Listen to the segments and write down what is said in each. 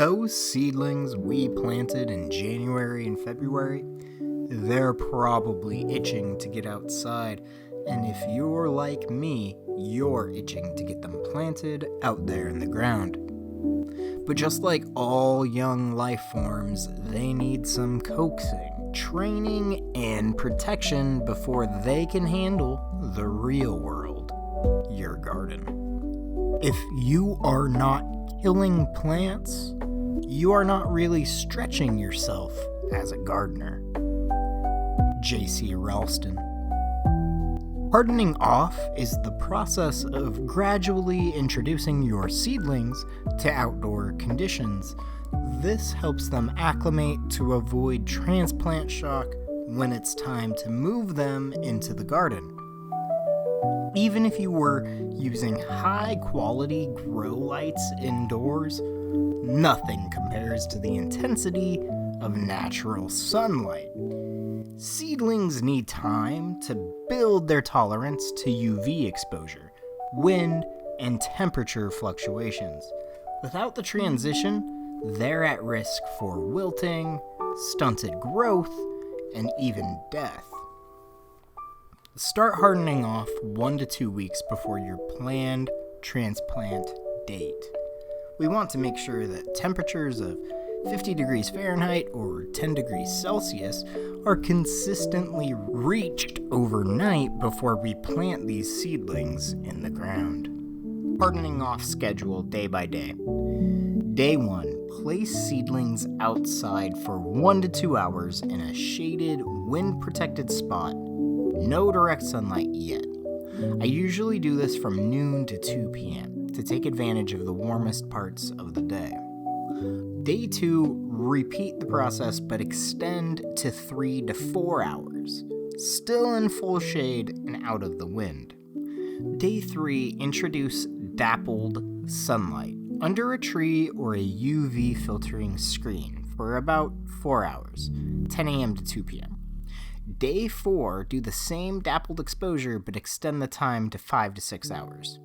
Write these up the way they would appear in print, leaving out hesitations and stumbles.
Those seedlings we planted in January and February, they're probably itching to get outside, and if you're like me, you're itching to get them planted out there in the ground. But just like all young life forms, they need some coaxing, training, and protection before they can handle the real world, your garden. If you are not killing plants, you are not really stretching yourself as a gardener. J.C. Raulston. Hardening off is the process of gradually introducing your seedlings to outdoor conditions. This helps them acclimate to avoid transplant shock when it's time to move them into the garden. Even if you were using high-quality grow lights indoors, nothing compares to the intensity of natural sunlight. Seedlings need time to build their tolerance to UV exposure, wind, and temperature fluctuations. Without the transition, they're at risk for wilting, stunted growth, and even death. Start hardening off 1 to 2 weeks before your planned transplant date. We want to make sure that temperatures of 50 degrees Fahrenheit or 10 degrees Celsius are consistently reached overnight before we plant these seedlings in the ground. Hardening off schedule day by day. Day 1. Place seedlings outside for 1 to 2 hours in a shaded, wind-protected spot. No direct sunlight yet. I usually do this from noon to 2 p.m. to take advantage of the warmest parts of the day. Day 2, repeat the process but extend to 3 to 4 hours, still in full shade and out of the wind. Day 3, introduce dappled sunlight under a tree or a UV filtering screen for about 4 hours, 10 a.m. to 2 p.m. Day 4, do the same dappled exposure but extend the time to 5 to 6 hours.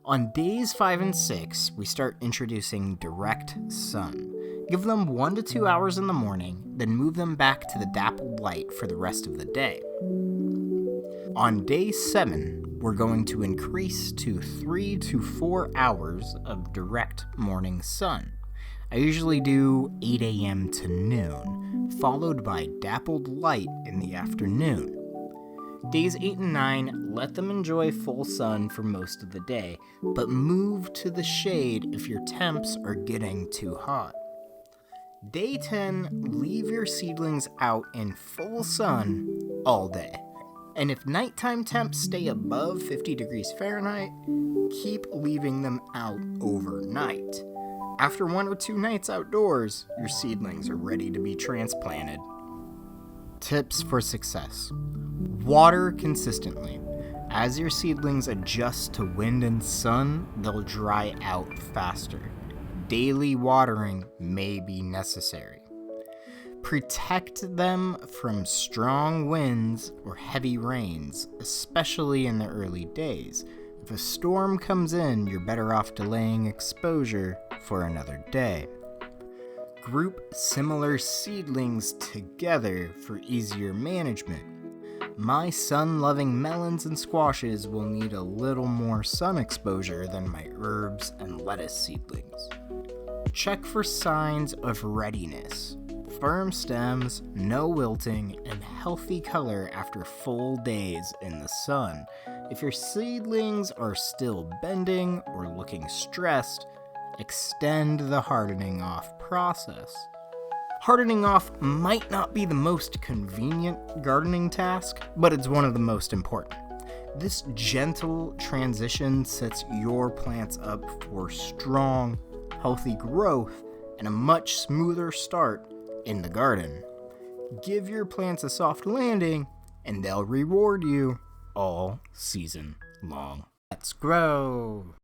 On days 5 and 6, we start introducing direct sun. Give them 1 to 2 hours in the morning, then move them back to the dappled light for the rest of the day. On day 7, we're going to increase to 3 to 4 hours of direct morning sun. I usually do 8 a.m. to noon, followed by dappled light in the afternoon. Days 8 and 9, let them enjoy full sun for most of the day, but move to the shade if your temps are getting too hot. Day 10, leave your seedlings out in full sun all day. And if nighttime temps stay above 50 degrees Fahrenheit, keep leaving them out overnight. After 1 or 2 nights outdoors, your seedlings are ready to be transplanted. Tips for success. Water consistently. As your seedlings adjust to wind and sun, they'll dry out faster. Daily watering may be necessary. Protect them from strong winds or heavy rains, especially in the early days. If a storm comes in, you're better off delaying exposure for another day. Group similar seedlings together for easier management. My sun-loving melons and squashes will need a little more sun exposure than my herbs and lettuce seedlings. Check for signs of readiness. Firm stems, no wilting, and healthy color after full days in the sun. If your seedlings are still bending or looking stressed, extend the hardening off process. Hardening off might not be the most convenient gardening task, but it's one of the most important. This gentle transition sets your plants up for strong, healthy growth and a much smoother start in the garden. Give your plants a soft landing, and they'll reward you all season long. Let's grow!